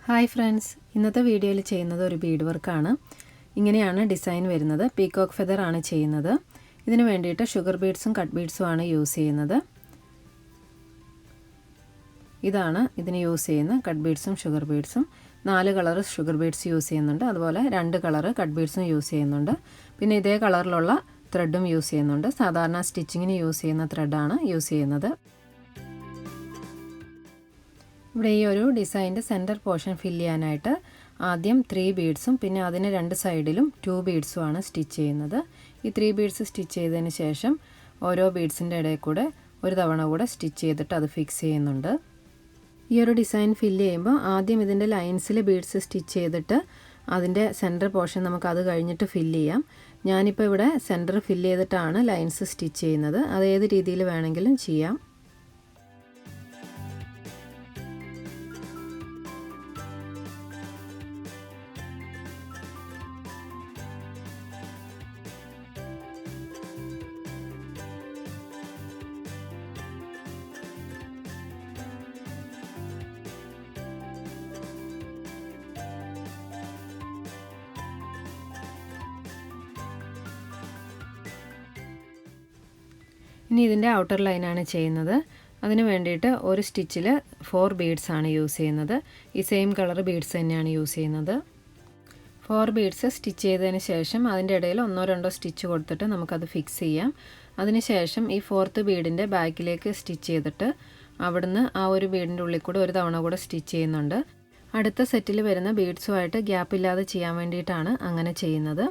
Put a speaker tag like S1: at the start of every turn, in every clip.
S1: Hi friends, ഇന്നത്തെ വീഡിയോയിൽ ചെയ്യുന്നത് ഒരു ബീഡ് വർക്കാണ്. ഇങ്ങനെയാണ് ഡിസൈൻ വരുന്നത്. പീകോക്ക് ഫെദർ ആണ് ചെയ്യുന്നത്. ഇതിന് വേണ്ടിയിട്ട് ഷുഗർ ബീഡ്സും കട്ട് ബീഡ്സും ആണ് യൂസ് ചെയ്യുന്നത്. ഇതാണ് ഇതിന് യൂസ് ചെയ്യുന്ന കട്ട് ബീഡ്സും ഷുഗർ ബീഡ്സും. 4 കളർ ഷുഗർ ബീഡ്സ് യൂസ് ചെയ്യുന്നുണ്ട്. അതുപോലെ 2 കളർ കട്ട് ബീഡ്സും യൂസ് ചെയ്യുന്നുണ്ട്. പിന്നെ ഇതേ കളറിലുള്ള ത്രെഡും യൂസ് ചെയ്യുന്നുണ്ട്. സാധാരണ സ്റ്റിച്ചിങ്ങിന് യൂസ് ചെയ്യുന്ന ത്രെഡാണ് യൂസ് ചെയ്യുന്നത്. ഇവിടെ ഈ ഒരു ഡിസൈൻ്റെ സെൻറ്റർ പോർഷൻ ഫില്ല് ചെയ്യാനായിട്ട് ആദ്യം 3 ബീഡ്സും പിന്നെ അതിന് 2 സൈഡിലും 2 ബീഡ്സും ആണ് സ്റ്റിച്ച് ചെയ്യുന്നത്. ഈ 3 ബീഡ്സ് സ്റ്റിച്ച് ചെയ്തതിന് ശേഷം ഓരോ ബീഡ്സിൻ്റെ ഇടയിൽ കൂടെ ഒരു തവണ കൂടെ സ്റ്റിച്ച് ചെയ്തിട്ട് അത് ഫിക്സ് ചെയ്യുന്നുണ്ട്. ഈ ഒരു ഡിസൈൻ ഫില്ല് ചെയ്യുമ്പോൾ ആദ്യം ഇതിൻ്റെ ലൈൻസിൽ ബീഡ്സ് സ്റ്റിച്ച് ചെയ്തിട്ട് അതിൻ്റെ സെൻറ്റർ പോർഷൻ നമുക്ക് അത് കഴിഞ്ഞിട്ട് ഫില്ല് ചെയ്യാം. ഞാനിപ്പോൾ ഇവിടെ സെൻറ്റർ ഫില്ല് ചെയ്തിട്ടാണ് ലൈൻസ് സ്റ്റിച്ച് ചെയ്യുന്നത്. അത് ഏത് രീതിയിൽ വേണമെങ്കിലും ചെയ്യാം. ഇനി ഇതിൻ്റെ ഔട്ടർ ലൈനാണ് ചെയ്യുന്നത്. അതിന് വേണ്ടിയിട്ട് ഒരു സ്റ്റിച്ചിൽ 4 ബീഡ്സ് ആണ് യൂസ് ചെയ്യുന്നത്. ഈ സെയിം കളർ ബീഡ്സ് തന്നെയാണ് യൂസ് ചെയ്യുന്നത്. 4 ബീഡ്സ് സ്റ്റിച്ച് ചെയ്തതിന് ശേഷം അതിൻ്റെ ഇടയിൽ 1-2 സ്റ്റിച്ച് കൊടുത്തിട്ട് നമുക്കത് ഫിക്സ് ചെയ്യാം. അതിന് ശേഷം ഈ 4th ബീഡിൻ്റെ ബാക്കിലേക്ക് സ്റ്റിച്ച് ചെയ്തിട്ട് അവിടുന്ന് ആ ഒരു ബീഡിൻ്റെ ഉള്ളിൽ കൂടെ ഒരു തവണ കൂടെ സ്റ്റിച്ച് ചെയ്യുന്നുണ്ട്. അടുത്ത സെറ്റിൽ വരുന്ന ബീഡ്സുമായിട്ട് ഗ്യാപ്പ് ഇല്ലാതെ ചെയ്യാൻ വേണ്ടിയിട്ടാണ് അങ്ങനെ ചെയ്യുന്നത്.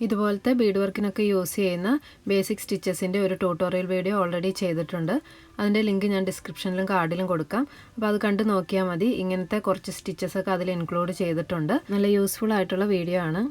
S1: ഇതുപോലത്തെ ബീഡ് വർക്കിനൊക്കെ യൂസ് ചെയ്യുന്ന ബേസിക് സ്റ്റിച്ചസിൻ്റെ ഒരു ട്യൂട്ടോറിയൽ വീഡിയോ ഓൾറെഡി ചെയ്തിട്ടുണ്ട്. അതിൻ്റെ ലിങ്ക് ഞാൻ ഡിസ്ക്രിപ്ഷനിലും കാർഡിലും കൊടുക്കാം. അപ്പോൾ അത് കണ്ട് നോക്കിയാൽ മതി. ഇങ്ങനത്തെ കുറച്ച് സ്റ്റിച്ചസൊക്കെ അതിൽ ഇൻക്ലൂഡ് ചെയ്തിട്ടുണ്ട്. നല്ല യൂസ്ഫുൾ ആയിട്ടുള്ള വീഡിയോ ആണ്.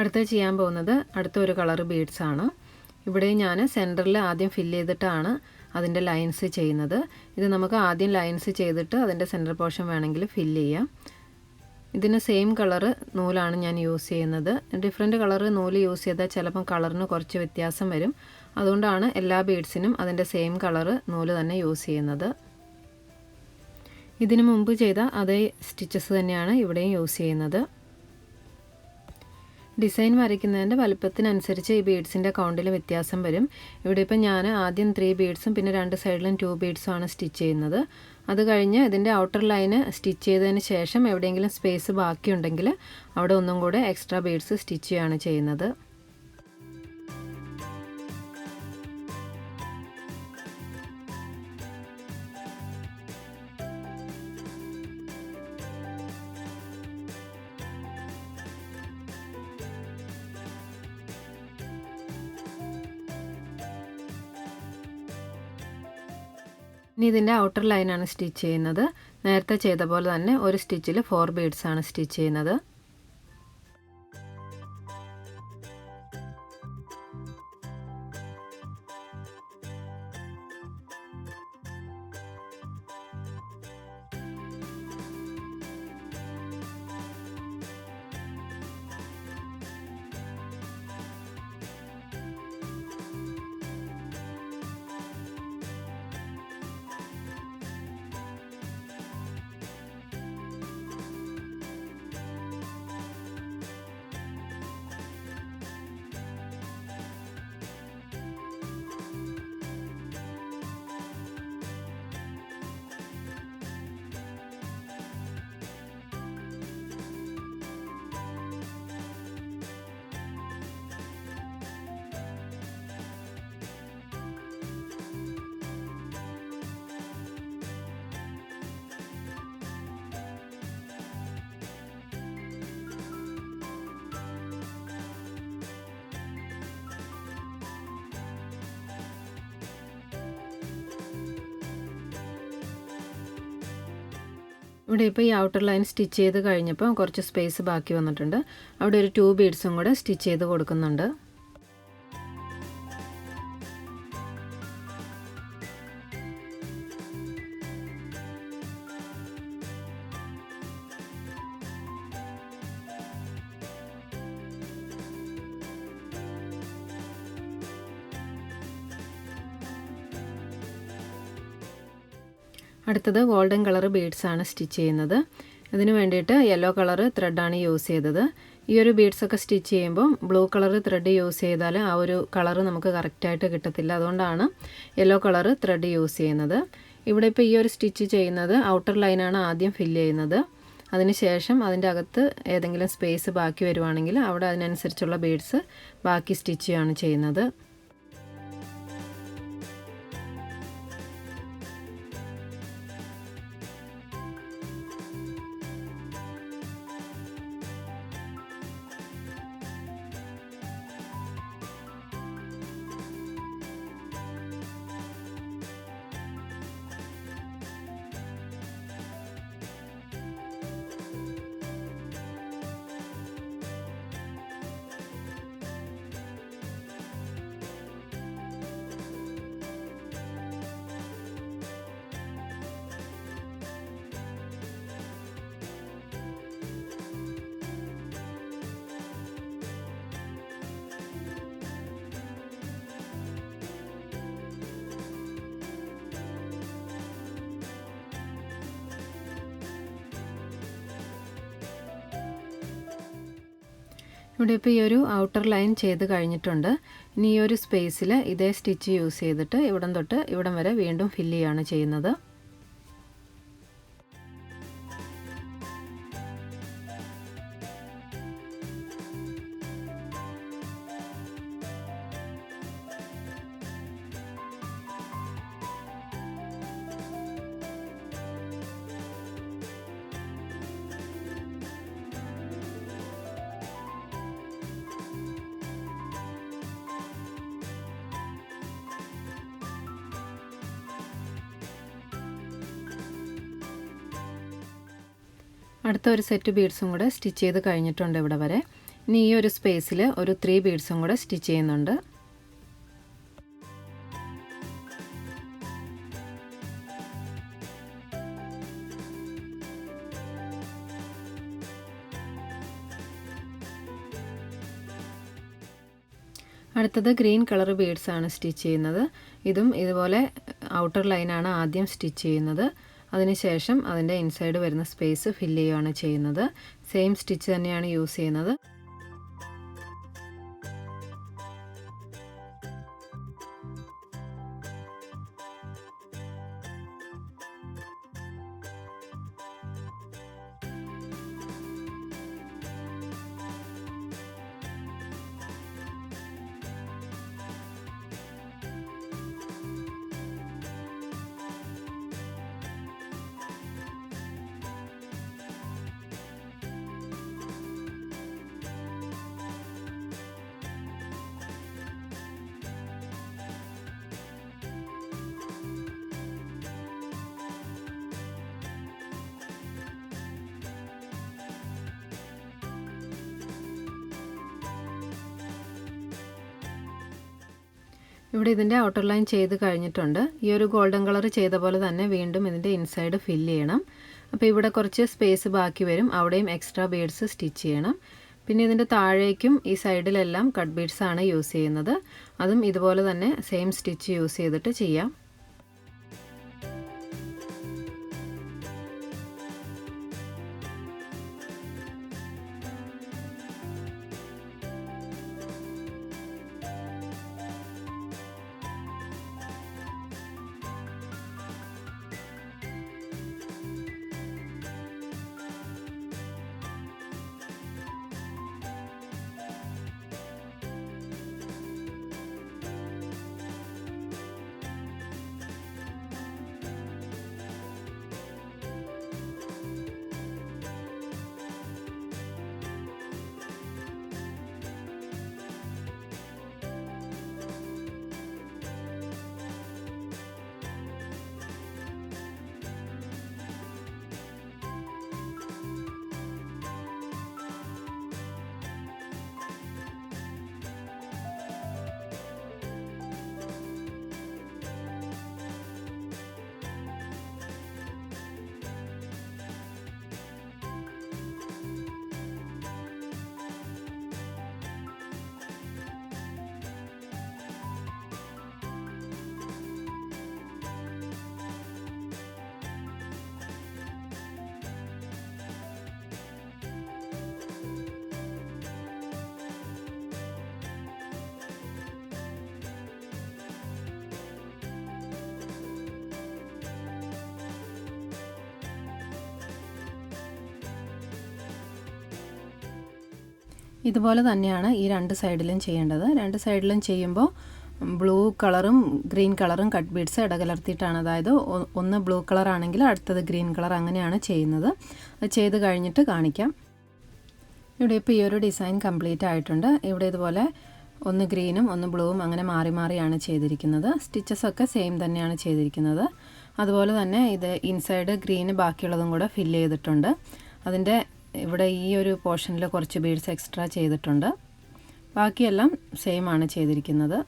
S1: അടുത്ത ചെയ്യാൻ പോകുന്നത് അടുത്ത ഒരു കളർ ബീഡ്സ് ആണ്. ഇവിടെ ഞാൻ സെൻറ്ററിൽ ആദ്യം ഫില്ല് ചെയ്തിട്ടാണ് അതിൻ്റെ ലൈൻസ് ചെയ്യുന്നത്. ഇത് നമുക്ക് ആദ്യം ലൈൻസ് ചെയ്തിട്ട് അതിൻ്റെ സെൻറ്റർ പോർഷൻ വേണമെങ്കിൽ ഫില്ല് ചെയ്യാം. ഇതിന് സെയിം കളറ് നൂലാണ് ഞാൻ യൂസ് ചെയ്യുന്നത്. ഡിഫറെൻറ്റ് കളറ് നൂല് യൂസ് ചെയ്താൽ ചിലപ്പം കളറിന് കുറച്ച് വ്യത്യാസം വരും. അതുകൊണ്ടാണ് എല്ലാ ബീഡ്സിനും അതിൻ്റെ സെയിം കളറ് നൂല് തന്നെ യൂസ് ചെയ്യുന്നത്. ഇതിനു മുമ്പ് ചെയ്ത അതേ സ്റ്റിച്ചസ് തന്നെയാണ് ഇവിടെയും യൂസ് ചെയ്യുന്നത്. ഡിസൈൻ വരയ്ക്കുന്നതിൻ്റെ വലുപ്പത്തിനനുസരിച്ച് ഈ ബീഡ്സിൻ്റെ കൗണ്ടിൽ വ്യത്യാസം വരും. ഇവിടെ ഇപ്പം ഞാൻ ആദ്യം 3 ബീഡ്സും പിന്നെ 2 സൈഡിലും 2 ബീഡ്സും ആണ് സ്റ്റിച്ച് ചെയ്യുന്നത്. അത് കഴിഞ്ഞ് ഇതിൻ്റെ ഔട്ടർ ലൈന് സ്റ്റിച്ച് ചെയ്തതിന് ശേഷം എവിടെയെങ്കിലും സ്പേസ് ബാക്കിയുണ്ടെങ്കിൽ അവിടെ ഒന്നും കൂടെ എക്സ്ട്രാ ബീഡ്സ് സ്റ്റിച്ച് ചെയ്യുകയാണ് ചെയ്യുന്നത്. ഇനി ഇതിൻ്റെ ഔട്ടർ ലൈനാണ് സ്റ്റിച്ച് ചെയ്യുന്നത്. നേരത്തെ ചെയ്ത പോലെ തന്നെ ഒരു സ്റ്റിച്ചിൽ 4 ബീഡ്സ് ആണ് സ്റ്റിച്ച് ചെയ്യുന്നത്. ഇവിടെ ഇപ്പോൾ ഈ ഔട്ടർ ലൈൻ സ്റ്റിച്ച് ചെയ്ത് കഴിഞ്ഞപ്പോൾ കുറച്ച് സ്പേസ് ബാക്കി വന്നിട്ടുണ്ട്. അവിടെ ഒരു 2 ബീഡ്സും കൂടെ സ്റ്റിച്ച് ചെയ്ത് കൊടുക്കുന്നുണ്ട്. അടുത്തത് ഗോൾഡൻ കളർ ബീഡ്സ് ആണ് സ്റ്റിച്ച് ചെയ്യുന്നത്. ഇതിന് വേണ്ടിയിട്ട് യെല്ലോ കളർ ത്രെഡാണ് യൂസ് ചെയ്തത്. ഈ ഒരു ബീഡ്സ് ഒക്കെ സ്റ്റിച്ച് ചെയ്യുമ്പോൾ ബ്ലൂ കളർ ത്രെഡ് യൂസ് ചെയ്താൽ ആ ഒരു കളർ നമുക്ക് കറക്റ്റായിട്ട് കിട്ടത്തില്ല. അതുകൊണ്ടാണ് യെല്ലോ കളർ ത്രെഡ് യൂസ് ചെയ്യുന്നത്. ഇവിടെ ഇപ്പോൾ ഈ ഒരു സ്റ്റിച്ച് ചെയ്യുന്നത് ഔട്ടർ ലൈനാണ് ആദ്യം ഫില്ല് ചെയ്യുന്നത്. അതിനുശേഷം അതിൻ്റെ അകത്ത് ഏതെങ്കിലും സ്പേസ് ബാക്കി വരുവാണെങ്കിൽ അവിടെ അതിനനുസരിച്ചുള്ള ബീഡ്സ് ബാക്കി സ്റ്റിച്ച് ചെയ്യുകയാണ് ചെയ്യുന്നത്. ഇവിടെ ഇപ്പോൾ ഈ ഒരു ഔട്ടർ ലൈൻ ചെയ്ത് കഴിഞ്ഞിട്ടുണ്ട്. ഇനി ഈ ഒരു സ്പേസിൽ ഇതേ സ്റ്റിച്ച് യൂസ് ചെയ്തിട്ട് ഇവിടം തൊട്ട് ഇവിടം വരെ വീണ്ടും ഫില്ല് ചെയ്യുകയാണ് ചെയ്യുന്നത്. അടുത്ത ഒരു സെറ്റ് ബീഡ്സും കൂടെ സ്റ്റിച്ച് ചെയ്ത് കഴിഞ്ഞിട്ടുണ്ട് ഇവിടെ വരെ. ഇനി ഈ ഒരു സ്പേസിൽ ഒരു 3 ബീഡ്സും കൂടെ സ്റ്റിച്ച് ചെയ്യുന്നുണ്ട്. അടുത്തത് ഗ്രീൻ കളർ ബീഡ്സ് ആണ് സ്റ്റിച്ച് ചെയ്യുന്നത്. ഇതും ഇതുപോലെ ഔട്ടർ ലൈനാണ് ആദ്യം സ്റ്റിച്ച് ചെയ്യുന്നത്. അതിനുശേഷം അതിൻ്റെ ഇൻസൈഡ് വരുന്ന സ്പേസ് ഫില്ല് ചെയ്യുകയാണ് ചെയ്യുന്നത്. സെയിം സ്റ്റിച്ച് തന്നെയാണ് യൂസ് ചെയ്യുന്നത്. ഇവിടെ ഇതിൻ്റെ ഔട്ടർ ലൈൻ ചെയ്ത് കഴിഞ്ഞിട്ടുണ്ട്. ഈ ഒരു ഗോൾഡൻ കളർ ചെയ്ത പോലെ തന്നെ വീണ്ടും ഇതിൻ്റെ ഇൻസൈഡ് ഫില്ല് ചെയ്യണം. അപ്പോൾ ഇവിടെ കുറച്ച് സ്പേസ് ബാക്കി വരും. അവിടെയും എക്സ്ട്രാ ബീഡ്സ് സ്റ്റിച്ച് ചെയ്യണം. പിന്നെ ഇതിൻ്റെ താഴേക്കും ഈ സൈഡിലെല്ലാം കട്ട് ബീഡ്സ് ആണ് യൂസ് ചെയ്യുന്നത്. അതും ഇതുപോലെ തന്നെ സെയിം സ്റ്റിച്ച് യൂസ് ചെയ്തിട്ട് ചെയ്യാം. ഇതുപോലെ തന്നെയാണ് ഈ രണ്ട് സൈഡിലും ചെയ്യേണ്ടത്. രണ്ട് സൈഡിലും ചെയ്യുമ്പോൾ ബ്ലൂ കളറും ഗ്രീൻ കളറും കട്ട് ബീഡ്സ് ഇടകലർത്തിയിട്ടാണ്, അതായത് ഒന്ന് ബ്ലൂ കളർ ആണെങ്കിൽ അടുത്തത് ഗ്രീൻ കളർ, അങ്ങനെയാണ് ചെയ്യുന്നത്. അത് ചെയ്ത് കഴിഞ്ഞിട്ട് കാണിക്കാം. ഇവിടെ ഇപ്പോൾ ഈ ഒരു ഡിസൈൻ കംപ്ലീറ്റ് ആയിട്ടുണ്ട്. ഇവിടെ ഇതുപോലെ ഒന്ന് ഗ്രീനും ഒന്ന് ബ്ലൂവും അങ്ങനെ മാറി മാറിയാണ് ചെയ്തിരിക്കുന്നത്. സ്റ്റിച്ചസൊക്കെ സെയിം തന്നെയാണ് ചെയ്തിരിക്കുന്നത്. അതുപോലെ തന്നെ ഇത് ഇൻസൈഡ് ഗ്രീന് ബാക്കിയുള്ളതും കൂടെ ഫില്ല് ചെയ്തിട്ടുണ്ട്. അതിൻ്റെ ഇവിടെ ഈ ഒരു പോർഷനിൽ കുറച്ച് ബീഡ്സ് എക്സ്ട്രാ ചെയ്തിട്ടുണ്ട്. ബാക്കിയെല്ലാം സെയിം ആണ് ചെയ്തിരിക്കുന്നത്.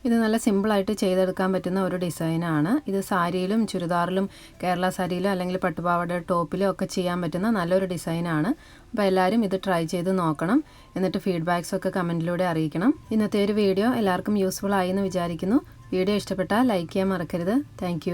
S1: ഇത് നല്ല സിമ്പിളായിട്ട് ചെയ്തെടുക്കാൻ പറ്റുന്ന ഒരു ഡിസൈനാണ്. ഇത് സാരിയിലും ചുരിദാറിലും കേരള സാരിയിലും അല്ലെങ്കിൽ പട്ടുപാവാട ടോപ്പിലും ഒക്കെ ചെയ്യാൻ പറ്റുന്ന നല്ലൊരു ഡിസൈനാണ്. അപ്പോൾ എല്ലാവരും ഇത് ട്രൈ ചെയ്ത് നോക്കണം. എന്നിട്ട് ഫീഡ്ബാക്സൊക്കെ കമൻറ്റിലൂടെ അറിയിക്കണം. ഇന്നത്തെ ഒരു വീഡിയോ എല്ലാവർക്കും യൂസ്ഫുൾ ആയി എന്ന് വിചാരിക്കുന്നു. വീഡിയോ ഇഷ്ടപ്പെട്ടാൽ ലൈക്ക് ചെയ്യാൻ മറക്കരുത്. താങ്ക്